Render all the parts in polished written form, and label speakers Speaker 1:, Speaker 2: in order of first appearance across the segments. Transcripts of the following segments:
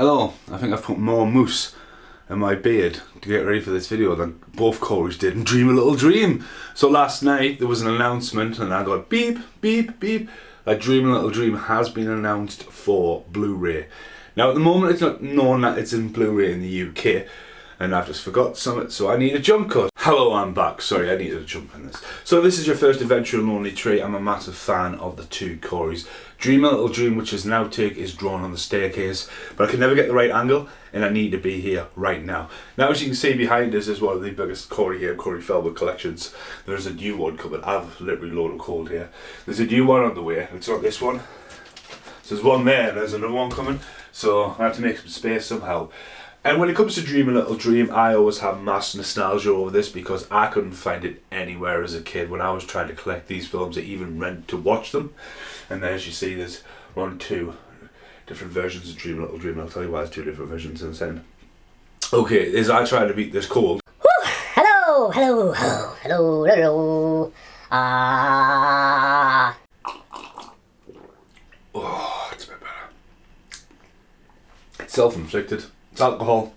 Speaker 1: Hello, I think I've put more mousse in my beard to get ready for this video than both Corys did in Dream a Little Dream. So last night there was an announcement and I got beep, beep, beep, that Dream a Little Dream has been announced for Blu-Ray. Now at the moment it's not known that it's in Blu-ray in the UK, and I've just forgot something, so I need a jump cut. Hello, I'm back. Sorry, I needed a jump in this. So this is your first adventure in Lonely Tree. I'm a massive fan of the two Corys. Dream a Little Dream, which is an outtake, is drawn on the staircase, but I can never get the right angle, and I need to be here right now. Now, as you can see behind us is one of the biggest Cory Feldman collections. There's a new one coming. I've literally loaded cold here. There's a new one on the way. It's not this one. So there's one there, and there's another one coming. So I have to make some space somehow. And when it comes to Dream a Little Dream, I always have mass nostalgia over this because I couldn't find it anywhere as a kid when I was trying to collect these films or even rent to watch them. And as you see, there's two different versions of Dream a Little Dream. I'll tell you why there's two different versions in a second. Okay, as I try to beat this cold.
Speaker 2: Woo! Hello, hello, hello, hello, hello.
Speaker 1: Oh, it's a bit better. It's self-inflicted. It's alcohol.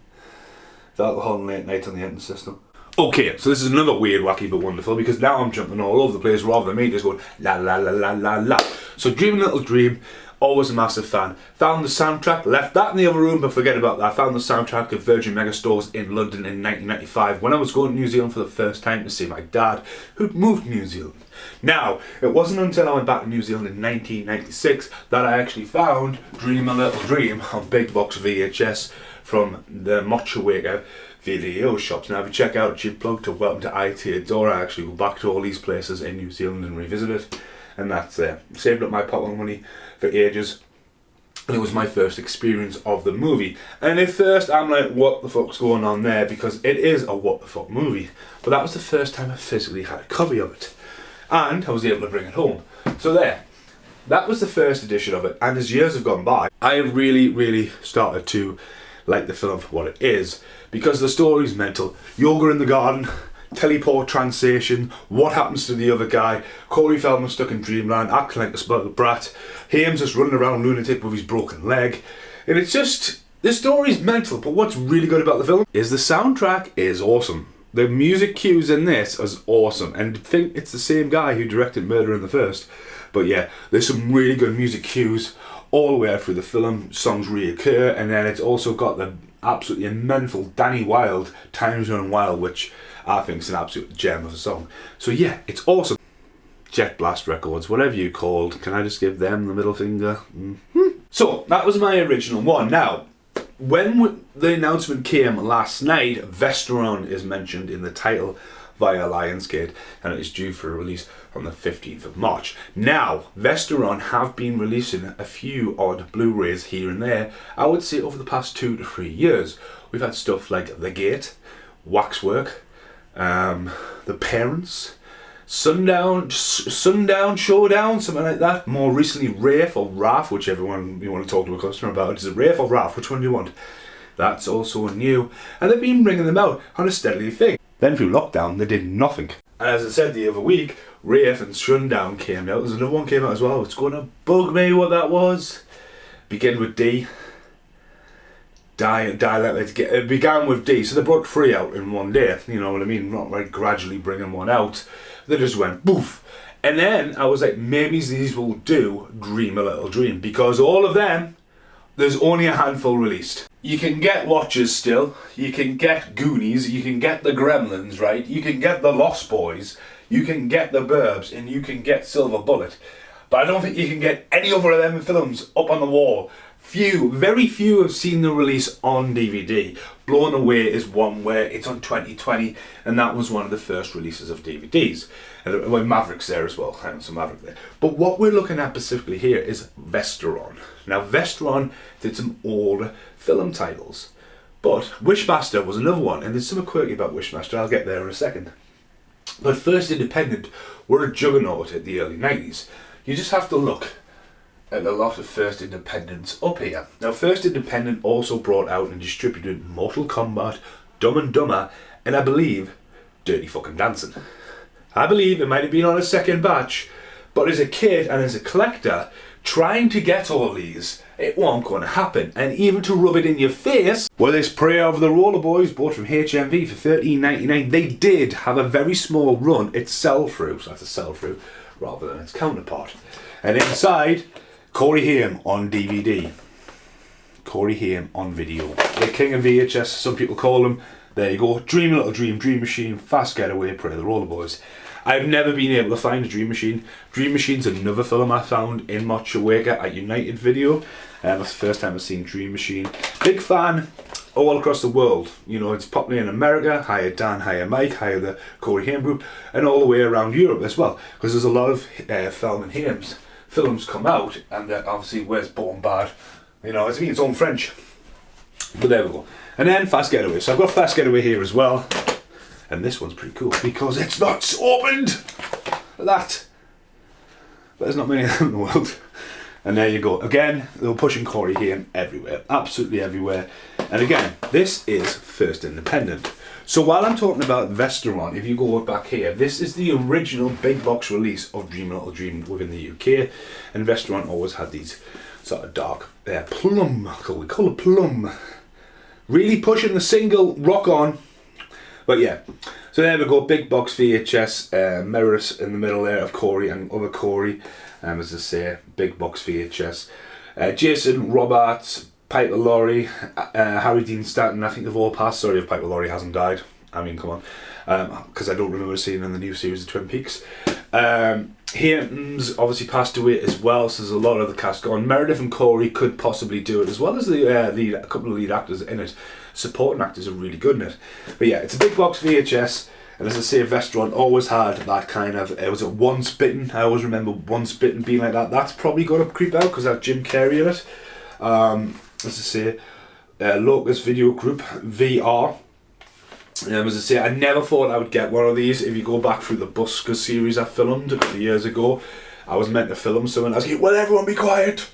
Speaker 1: It's alcohol and late night on the engine system. Okay, so this is another weird, wacky but wonderful because now I'm jumping all over the place rather than me just going la la la la la la. So Dream a Little Dream, always a massive fan. Found the soundtrack, left that in the other room, but forget about that. Found the soundtrack at Virgin Megastores in London in 1995 when I was going to New Zealand for the first time to see my dad, who'd moved to New Zealand. Now, it wasn't until I went back to New Zealand in 1996 that I actually found Dream a Little Dream on big box VHS from the Mocha Waker video shops. Now if you check out Cheap Plug to Welcome to IT Adore, I actually go back to all these places in New Zealand and revisit it, and that's saved up my pocket money for ages, and it was my first experience of the movie. And at first I'm like, what the fuck's going on there, because it is a what the fuck movie, but that was the first time I physically had a copy of it and I was able to bring it home. So that was the first edition of it, and as years have gone by I have really started to like the film for what it is, because the story's mental. Yoga in the garden, teleport translation, what happens to the other guy, Cory Feldman stuck in dreamland, acting like a spoiled brat, Hames just running around lunatic with his broken leg, and it's just, the story's mental, but what's really good about the film is the soundtrack is awesome. The music cues in this is awesome, and I think it's the same guy who directed Murder in the First, but yeah, there's some really good music cues all the way through the film. Songs reoccur, and then it's also got the absolutely mental Danny Wilde, Time's Running Wild, which I think is an absolute gem of a song. So yeah, it's awesome. Jet Blast Records, whatever you called, can I just give them the middle finger? So that was my original one. Now, when the announcement came last night, Vesteron is mentioned in the title via Lionsgate, and it is due for a release on the 15th of March. Now, Vesteron have been releasing a few odd Blu-rays here and there, I would say over the past 2 to 3 years. We've had stuff like The Gate, Waxwork, The Parents, Sundown Showdown, something like that. More recently, Rafe or Raf, whichever one you want to talk to a customer about. Is it Rafe or Raf? Which one do you want? That's also new, and they've been bringing them out on a steady thing. Then through lockdown, they did nothing. And as I said the other week, Rafe and Sundown came out. There's another one came out as well. It's going to bug me what that was. Begin with D. It began with D. So they brought 3 out in one day. You know what I mean? Not like gradually bringing one out. They just went boof. And then I was like, maybe these will do Dream a Little Dream, because all of them, there's only a handful released. You can get Watchers still, you can get Goonies, you can get the Gremlins, right? You can get the Lost Boys, you can get the Burbs, and you can get Silver Bullet. But I don't think you can get any other of them films up on the wall. Very few have seen the release on DVD. Blown Away is one where it's on 2020, and that was one of the first releases of DVDs. And well, Maverick's there as well, some Maverick there. But what we're looking at specifically here is Vesteron. Now, Vesteron did some old film titles, but Wishmaster was another one, and there's something quirky about Wishmaster, I'll get there in a second. But First Independent were a juggernaut at the early 90s. You just have to look at a lot of First Independents up here. Now, First Independent also brought out and distributed Mortal Kombat, Dumb and Dumber, and I believe Dirty Fucking Dancing. I believe it might have been on a second batch, but as a kid and as a collector, trying to get all these It wasn't going to happen. And even to rub it in your face, well, this Prayer of the Roller Boys, bought from HMV for $13.99, they did have a very small run. It's sell-through, so that's a sell-through rather than its counterpart. And inside, Corey Haim on DVD. Corey Haim on video. The king of VHS, some people call him. There you go. Dream a Little Dream, Dream Machine, Fast Getaway, Prayer of the Roller Boys. I've never been able to find a Dream Machine. Dream Machine's another film I found in Mochawaka at United Video. That's the first time I've seen Dream Machine. Big fan all across the world. You know, it's popular in America, higher Dan, higher Mike, higher the Corey Haim group, and all the way around Europe as well. Because there's a lot of filming Haim's films come out, and obviously where's Born Bad? You know, it's its own French. But there we go. And then Fast Getaway. So I've got Fast Getaway here as well. And this one's pretty cool because it's not opened. That. But there's not many of them in the world. And there you go. Again, they were pushing Corey Haim everywhere. Absolutely everywhere. And again, this is First Independent. So while I'm talking about Vestron, if you go back here, this is the original big box release of Dream a Little Dream within the UK. And Vestron always had these sort of dark plum, we call it plum. Really pushing the single rock on. But yeah, so there we go, big box VHS, mirrors in the middle there of Corey and other Corey, as I say, big box VHS. Jason, Roberts, Piper Laurie, Harry Dean Stanton, I think they've all passed. Sorry if Piper Laurie hasn't died. I mean, come on. Because I don't remember seeing in the new series of Twin Peaks. Hampton's obviously passed away as well, so there's a lot of the cast gone. Meredith and Corey could possibly do it, as well as a couple of lead actors in it. Supporting actors are really good in it. But yeah, it's a big box VHS, and as I say, Vestron always had that kind of, it was a Once Bitten. I always remember Once Bitten being like that. That's probably going to creep out because that Jim Carrey in it. As I say, Locus Video Group, VR. As I say, I never thought I would get one of these. If you go back through the Busker series I filmed a couple of years ago, I was meant to film something. I was like, well, everyone be quiet.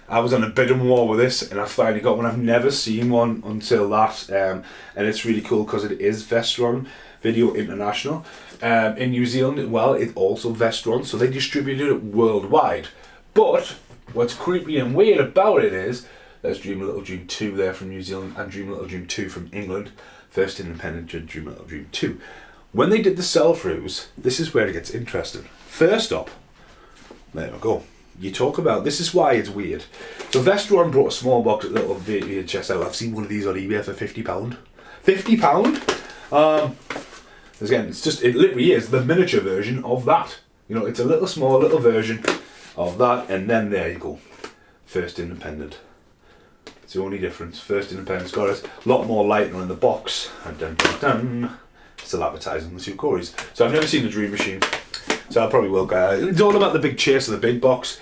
Speaker 1: I was on a bidding war with this, and I finally got one. I've never seen one until that, and it's really cool because it is Vestron Video International. In New Zealand, well, it's also Vestron, so they distributed it worldwide. But what's creepy and weird about it is, there's Dream a Little Dream 2 there from New Zealand, and Dream a Little Dream 2 from England. First Independent, Dream a Little Dream 2. When they did the sell-throughs, this is where it gets interesting. First up, there we go. You talk about, this is why it's weird. So Vestron brought a small box of little VHS out. I've seen one of these on eBay for £50. £50? Again, it's just, it literally is the miniature version of that. You know, it's a little small little version of that, and then there you go. First Independent. It's the only difference. First Independent's got a lot more lighting in the box. And dun dun dun. Still advertising the two Corys. So I've never seen the Dream Machine. So I probably will go. It's all about the big chase of the big box.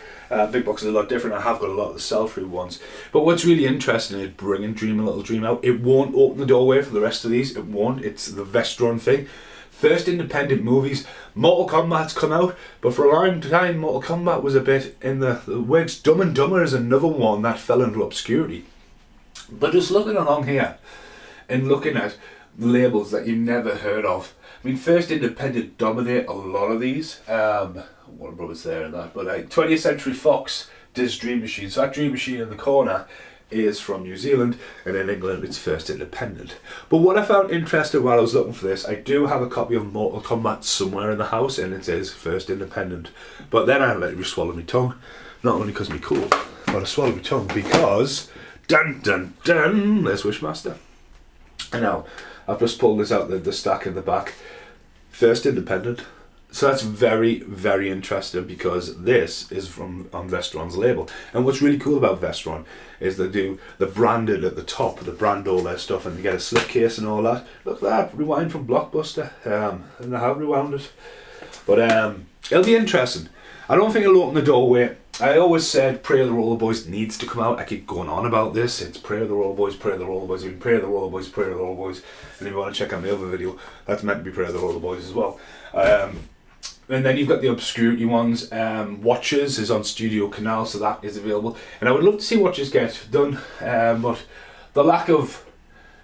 Speaker 1: Big box is a lot different. I have got a lot of the sell-through ones. But what's really interesting is bringing Dream a Little Dream out. It won't open the doorway for the rest of these. It won't. It's the Vestron thing. First Independent movies. Mortal Kombat's come out, but for a long time Mortal Kombat was a bit in the wigs. Dumb and Dumber is another one that fell into obscurity. But just looking along here and looking at labels that you've never heard of. I mean, First Independent dominate a lot of these. Warner Brothers there and that, but 20th Century Fox does Dream Machine. So that Dream Machine in the corner is from New Zealand, and in England it's First Independent. But what I found interesting while I was looking for this, I do have a copy of Mortal Kombat somewhere in the house, and it says First Independent. But then I let it swallow my tongue, not only because me cool, but I swallowed my tongue because dun dun dun. There's Wishmaster. And now I've just pulled this out the stack in the back. First Independent. So that's very, very interesting because this is from on Vestron's label. And what's really cool about Vestron is they do the branded at the top, they brand all their stuff, and you get a slipcase and all that. Look at that, rewind from Blockbuster. And I have rewound it. But it'll be interesting. I don't think it'll open the doorway. I always said Prayer of the Roller Boys needs to come out. I keep going on about this. It's Prayer of the Roller Boys, Prayer of the Roller Boys, Prayer of the Roller Boys, Prayer of the Roller Boys. And if you want to check out my other video, that's meant to be Prayer of the Roller Boys as well. And then you've got the obscurity ones. Watches is on Studio Canal, so that is available. And I would love to see Watches get done, but the lack of,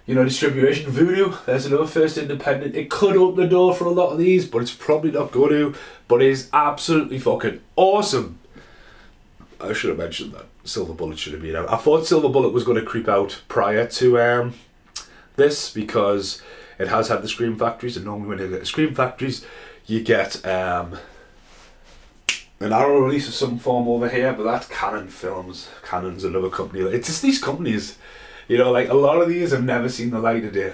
Speaker 1: distribution. Voodoo, there's another First Independent. It could open the door for a lot of these, but it's probably not going to. But it is absolutely fucking awesome. I should have mentioned that. Silver Bullet should have been out. I thought Silver Bullet was going to creep out prior to this because it has had the Scream Factories, and normally when you get the Scream Factories you get an Arrow release of some form over here, but that's Canon Films. Canon's another company. It's just these companies, you know, like a lot of these have never seen the light of day.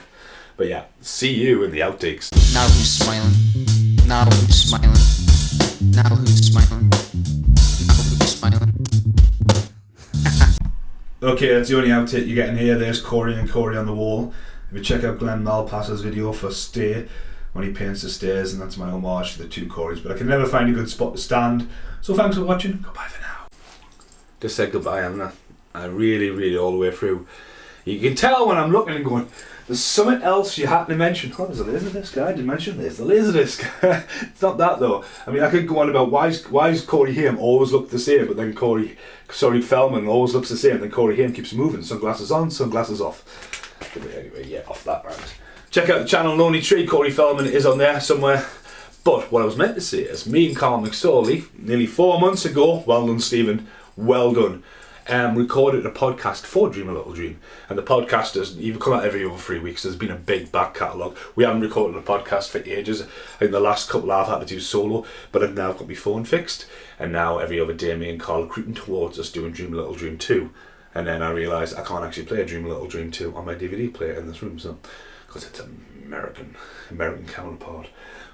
Speaker 1: But yeah, see you in the outtakes.
Speaker 3: Now who's smiling? Now who's smiling? Now who's smiling? Now who's smiling?
Speaker 1: Okay, that's the only outtake you're getting here. There's Corey and Corey on the wall. If you check out Glenn Malpass's video for Stay, when he paints the stairs, and that's my homage to the two Corys. But I can never find a good spot to stand. So thanks for watching. Goodbye for now. Just said goodbye, haven't I? I really all the way through. You can tell when I'm looking and going, there's something else you had to mention. Oh, there's a Laserdisc. I didn't mention there's the Laserdisc. It's not that though. I mean, I could go on about why is Corey Haim always look the same, but then Corey Feldman always looks the same, then Corey Haim keeps moving. Sunglasses on, sunglasses off. Anyway, yeah, off that round. Check out the channel Lonely Tree. Corey Feldman is on there somewhere. But what I was meant to say is, me and Carl McSorley, nearly 4 months ago, well done Stephen, well done, recorded a podcast for Dream a Little Dream. And the podcast has even come out every other 3 weeks. There's been a big back catalogue. We haven't recorded a podcast for ages. I think the last couple I've had to do solo, but I've now got my phone fixed. And now every other day me and Carl are creeping towards us doing Dream a Little Dream 2. And then I realised I can't actually play Dream a Little Dream 2 on my DVD player in this room, so because it's American counterpart.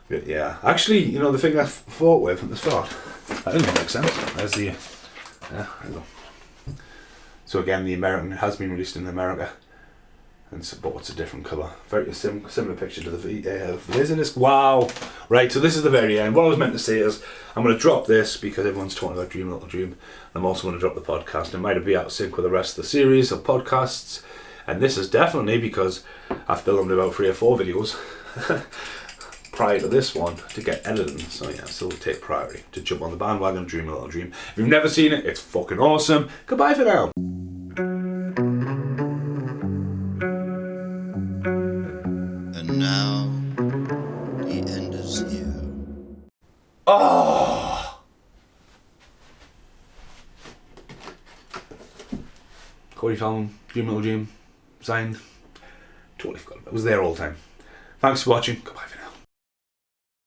Speaker 1: But yeah, actually, you know, the thing I fought with at the start, that didn't make sense. There's the yeah, there you go. So again, the American has been released in America, and so, but it's a different cover. Very similar picture to the Laserdisc. Wow. Right, so this is the very end. What I was meant to say is, I'm going to drop this because everyone's talking about Dream a Little Dream. I'm also going to drop the podcast. It might be out of sync with the rest of the series of podcasts. And this is definitely because I filmed about 3 or 4 videos prior to this one to get editing. So yeah, so we'll take priority to jump on the bandwagon, Dream a Little Dream. If you've never seen it, it's fucking awesome. Goodbye for now.
Speaker 4: And now, the end is here.
Speaker 1: Oh! Corey Feldman, Dream a Little Dream. Signed. Totally forgot about it. It was there all the time. Thanks for watching.